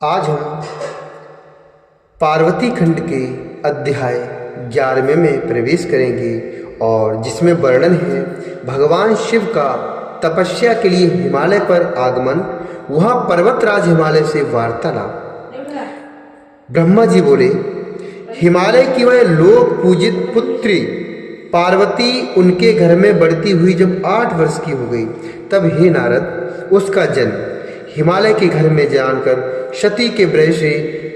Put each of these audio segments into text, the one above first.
आज हम पार्वती खंड के अध्याय 11वें में प्रवेश करेंगे और जिसमें वर्णन है भगवान शिव का तपस्या के लिए हिमालय पर आगमन, वहाँ पर्वतराज हिमालय से वार्तालाप। ब्रह्मा जी बोले, हिमालय की वह लोक पूजित पुत्री पार्वती उनके घर में बढ़ती हुई जब 8 वर्ष की हो गई, तब हे नारद उसका जन्म हिमालय के घर में जानकर सती के ब्रह से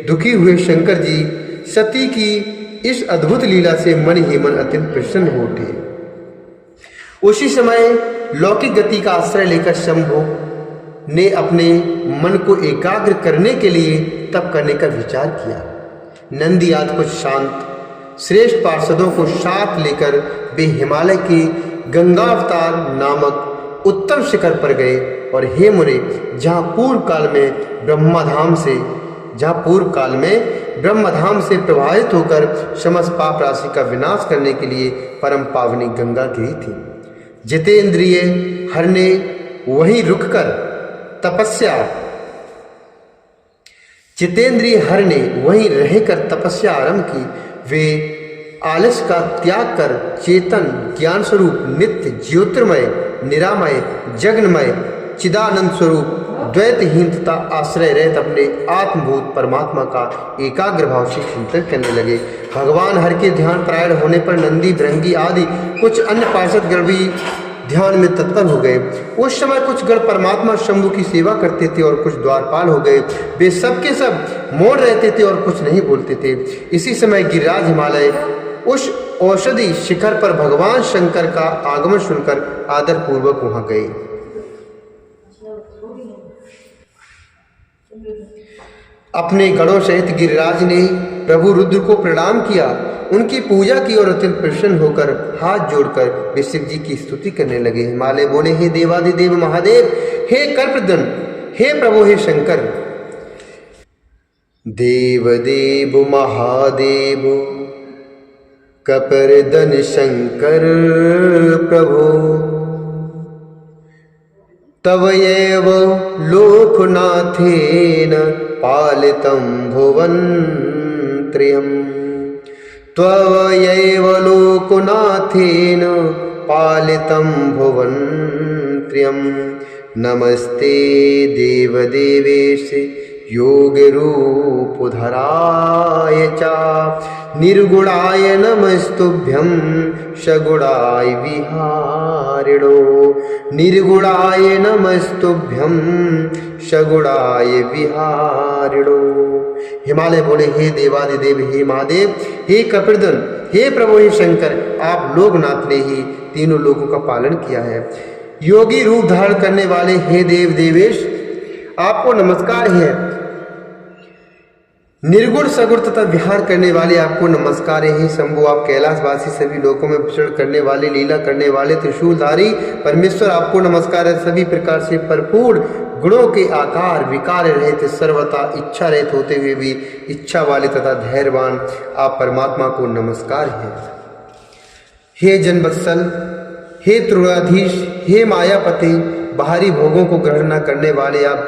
दुखी हुए शंकर जी सती की इस अद्भुत लीला से मन ही मन अत्यंत प्रसन्न हो उठे। उसी समय लौकिक गति का आश्रय लेकर शंभु ने अपने मन को एकाग्र करने के लिए तप करने का विचार किया। नंदी आदि कुछ शांत श्रेष्ठ पार्षदों को साथ लेकर वे हिमालय के गंगावतार नामक उत्तम शिखर पर गए और हे मुने, जहाँ पूर्व काल में ब्रह्मधाम से प्रभावित होकर समस्त पाप राशि का विनाश करने के लिए परम पावनी गंगा गिरी थी, जितेंद्रिय हर ने वहीं रुककर तपस्या आरंभ की। वे आलस्य का त्याग कर चेतन ज्ञान स्वरूप नित्य ज्योतिर्मय निरामय जगन्मय चिदानंद स्वरूप द्वैतहीन तथा आश्रय रहित अपने आत्मभूत परमात्मा का एकाग्र भाव से चिंतन करने लगे। भगवान हर के ध्यान परायण होने पर नंदी भृंगी आदि कुछ अन्य पार्षद गण भी ध्यान में तत्पर हो गए। उस समय कुछ गण परमात्मा शंभु की सेवा करते थे और कुछ द्वारपाल हो गए। वे सब के सब मौन रहते थे और कुछ नहीं बोलते थे। इसी समय गिरिराज हिमालय उस औषधि शिखर पर भगवान शंकर का आगमन सुनकर आदर पूर्वक वहां गए। अपने गणों सहित गिरिराज ने प्रभु रुद्र को प्रणाम किया, उनकी पूजा की और अत्यंत प्रसन्न होकर हाथ जोड़कर वे शिव जी की स्तुति करने लगे। हिमालय बोले, हे देवादिदेव महादेव, हे कल्पदन, हे प्रभु, हे शंकर। देवदेव महादेव कपर्दन शंकर प्रभु, तवयैव लोकनाथेन पालितं भुवन् त्रयम्, त्वयैव लोकनाथेन पालितं भुवन् त्रयम्। नमस्ते देवदेवेश योगरूपधराय च, निर्गुणाय नमस्तुभ्यं सगुणाय विहारिणो, निर्गुणाय नमस्तुभ्यं सगुणाय विहारिणो। हिमालय बोले, हे देवादिदेव, हे महादेव, हे कपिर्दन, हे प्रभु, हे शंकर, आप लोकनाथ ने ही तीनों लोगों का पालन किया है। योगी रूप धारण करने वाले हे देव देवेश, आपको नमस्कार है। निर्गुण सगुण तथा विहार करने वाले आपको नमस्कार है। शंभु, आप कैलाशवासी सभी लोकों में विचरण करने वाले लीला करने वाले त्रिशूलधारी परमेश्वर, आपको नमस्कार है। सभी प्रकार से भरपूर गुणों के आकार विकार रहित सर्वथा इच्छा रहित होते हुए भी इच्छा वाले तथा धैर्यवान आप परमात्मा को नमस्कार है। हे जनवत्सल, हे त्रिगुणाधीश, हे मायापति, बाहरी भोगों को ग्रहण न करने वाले आप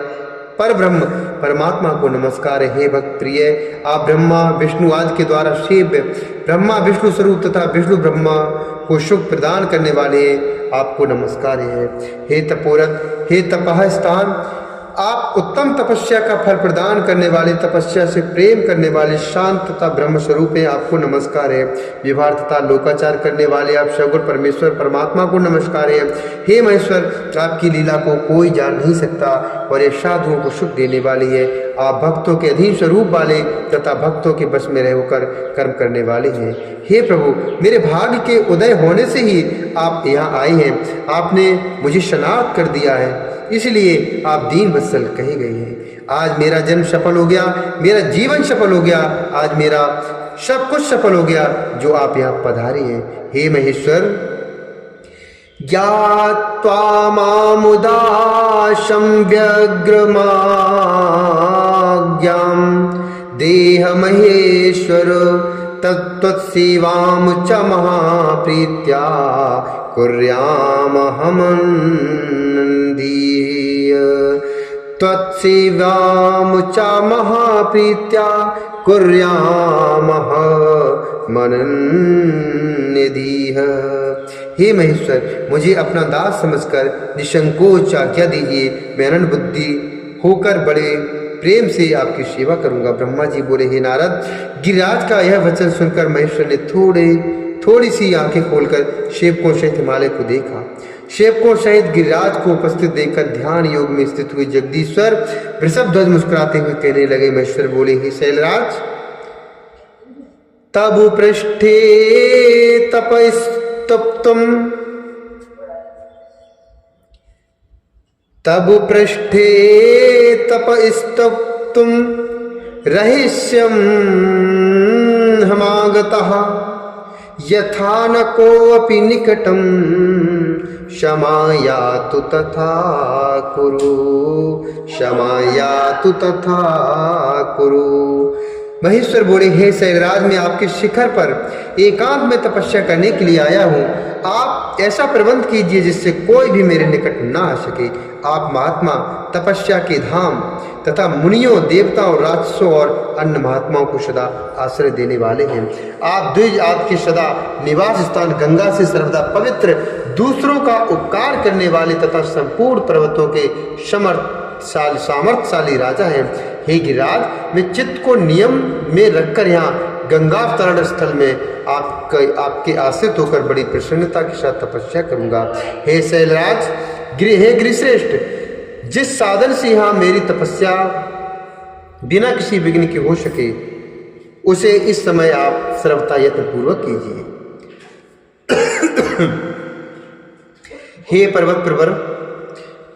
पर ब्रह्म परमात्मा को नमस्कार है। हे भक्त प्रिय, आप ब्रह्मा विष्णु आदि के द्वारा सेव्य ब्रह्मा विष्णु स्वरूप तथा विष्णु ब्रह्मा को सुख प्रदान करने वाले आपको नमस्कार है। हे तपोरत, हे तपह स्थान, आप उत्तम तपस्या का फल प्रदान करने वाले, तपस्या से प्रेम करने वाले शांत तथा ब्रह्म स्वरूप है, आपको नमस्कार है। विवाह तथा लोकाचार करने वाले आप सगुण परमेश्वर परमात्मा को नमस्कार है। हे महेश्वर, आपकी लीला को कोई जान नहीं सकता और ये साधुओं को सुख देने वाली है। आप भक्तों के अधीन स्वरूप वाले तथा भक्तों के बस में रहकर कर्म करने वाले हैं। हे प्रभु, मेरे भाग्य के उदय होने से ही आप यहाँ आए हैं। आपने मुझे शनाख्त कर दिया है, इसलिए आप दीन वत्सल कहे गए हैं। आज मेरा जन्म सफल हो गया, मेरा जीवन सफल हो गया, आज मेरा सब कुछ सफल हो गया जो आप यहाँ पधारे हैं। हे महेश्वर, ज्ञात्वा मामुदाशं व्यग्रमाज्ञां देह महेश्वर, तत्त्वसेवां च महाप्रीत्या कुर्यामहमन्न्दीय। त्वत्सेवामुचा महाप्रीत्या कुर्यामः मनन्निधिः। हे महेश्वर, मुझे अपना दास समझकर निसंकोच आज्ञा दीजिए। मैं अनन्य बुद्धि होकर बड़े प्रेम से आपकी सेवा करूंगा। ब्रह्मा जी बोले, हे नारद, गिरिराज का यह वचन सुनकर महेश्वर ने थोड़ी सी आंखें खोलकर सेवकों सहित हिमालय को देखा। सेवकों सहित गिरिराज को उपस्थित देखकर ध्यान योग में स्थित हुए जगदीश्वर वृषभध्वज मुस्कुराते हुए कहने लगे। महेश्वर बोले, हे शैलराज, तब पृष्ठे तपस्तप्तुम रहस्यं हमागतः यथा न कोऽपि निकटं क्षमायातु तथा कुरु, क्षमायातु तथा कुरु। महेश्वर बोले, हे शैलराज, मैं आपके शिखर पर एकांत में तपस्या करने के लिए आया हूँ। आप ऐसा प्रबंध कीजिए जिससे कोई भी मेरे निकट ना आ सके। आप महात्मा तपस्या के धाम तथा मुनियों, देवताओं, राक्षसों और अन्य महात्माओं को सदा आश्रय देने वाले हैं। आप द्विज आदि के सदा निवास स्थान गंगा से सर्वदा पवित्र, दूसरों का उपकार करने वाले तथा संपूर्ण पर्वतों के सामर्थ्यशाली राजा हैं। हे गिरिराज, मैं चित्त को नियम में रखकर यहाँ गंगावतरण स्थल में आपके आश्रित होकर बड़ी प्रसन्नता के साथ तपस्या करूंगा। हे शैलराज, हे गिरिश्रेष्ठ, जिस साधन से यहाँ मेरी तपस्या बिना किसी विघ्न के हो सके, उसे इस समय आप सर्वथा यत्नपूर्वक कीजिए। हे पर्वत प्रवर,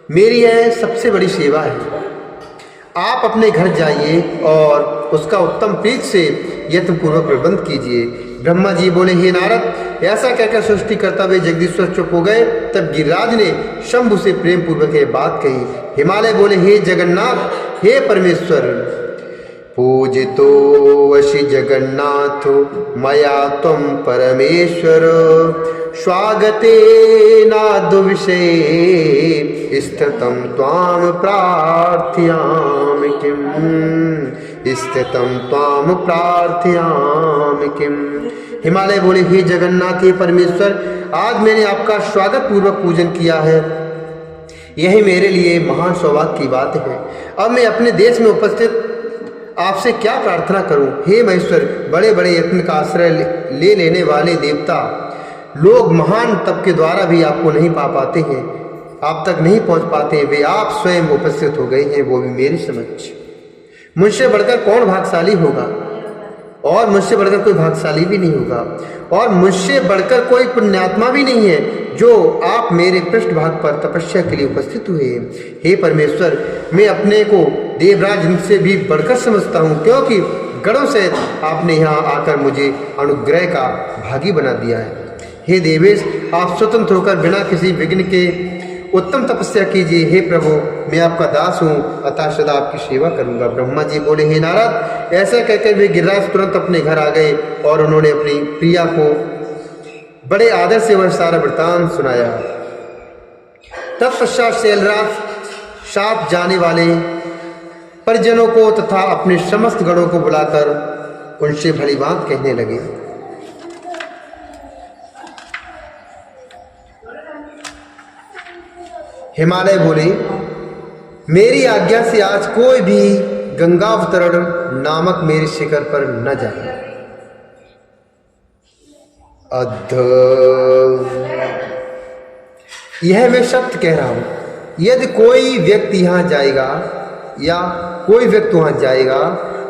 मेरी यह सबसे बड़ी सेवा है। आप अपने घर जाइए और उसका उत्तम प्रीत से यत्नपूर्वक प्रबंध कीजिए। ब्रह्मा जी बोले, हे नारद, ऐसा कहकर सृष्टि करता हुए जगदीश्वर चुप हो गए। तब गिरिराज ने शंभु से प्रेम पूर्वक यह बात कही। हिमालय बोले, हे जगन्नाथ, हे परमेश्वर, पूजितो वशि जगन्नाथ मया त्वं परमेश्वर, स्वागते नादु विषये स्थितं त्वां प्रार्थयामि किम्, स्थितं त्वां प्रार्थयामि किम्। हिमालय बोले, हे जगन्नाथ, हे परमेश्वर, आज मैंने आपका स्वागत पूर्वक पूजन किया है। यही मेरे लिए महान सौभाग्य की बात है। अब मैं अपने देश में उपस्थित आपसे क्या प्रार्थना करूं? हे महेश्वर, बड़े बड़े यत्न का आश्रय ले लेने वाले देवता लोग महान तप के द्वारा भी आपको नहीं पा पाते हैं, आप तक नहीं पहुंच पाते हैं। वे आप स्वयं उपस्थित हो गए हैं, वो भी मेरे समक्ष। मुझसे बढ़कर कौन भाग्यशाली होगा? और मुझसे बढ़कर कोई भाग्यशाली भी नहीं होगा, और मुझसे बढ़कर कोई पुण्यात्मा भी नहीं है जो आप मेरे पृष्ठभाग पर तपस्या के लिए उपस्थित हुए हैं। हे परमेश्वर, मैं अपने को देवराज इनसे भी बढ़कर समझता हूँ, क्योंकि गणों से आपने यहाँ आकर मुझे अनुग्रह का भागी बना दिया है। हे देवेश, आप स्वतंत्र होकर बिना किसी विघ्न के उत्तम तपस्या कीजिए। हे प्रभु, मैं आपका दास हूँ, अतः सदा आपकी सेवा करूँगा। ब्रह्मा जी बोले, हे नारद, ऐसा कहकर वे गिरिराज तुरंत अपने घर आ गए और उन्होंने अपनी प्रिया को बड़े आदर से वह सारा वृत्तांत सुनाया। तत्पश्चात शैलराज साथ जाने वाले परिजनों को तथा अपने समस्त गणों को बुलाकर उनसे भली बात कहने लगे। हिमालय बोले, मेरी आज्ञा से आज कोई भी गंगावतरण नामक मेरे शिखर पर न जाए। यह मैं सत्य कह रहा हूं। यदि कोई व्यक्ति यहाँ जाएगा या कोई व्यक्ति वहां जाएगा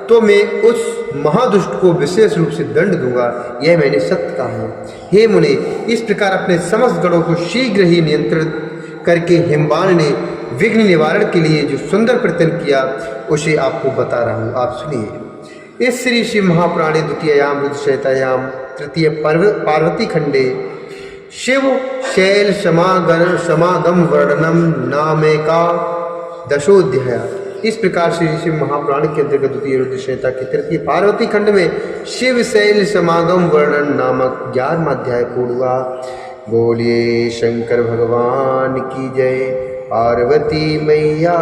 तो मैं उस महादुष्ट को विशेष रूप से दंड दूंगा। यह मैंने सत्य कहा है। हे मुनि, इस प्रकार अपने समस्त गणों को शीघ्र ही नियंत्रित करके हिमवान ने विघ्न निवारण के लिए जो सुंदर प्रयत्न किया उसे आपको बता रहा हूँ, आप सुनिए। इस श्री शिव महापुराणे द्वितीयायाम रुद्रसंहितायाम तृतीय पार्वती खंडे शिव शैल समागम वर्णनम नामेका दशोध्याय। इस प्रकार श्री शिव महापुराण के अंतर्गत द्वितीय रुद्रसंहिता के तृतीय पार्वती खंड में शिव शैल समागम वर्णन नामक 11वां अध्याय पूर्ण हुआ। बोलिए शंकर भगवान की जय। पार्वती मैया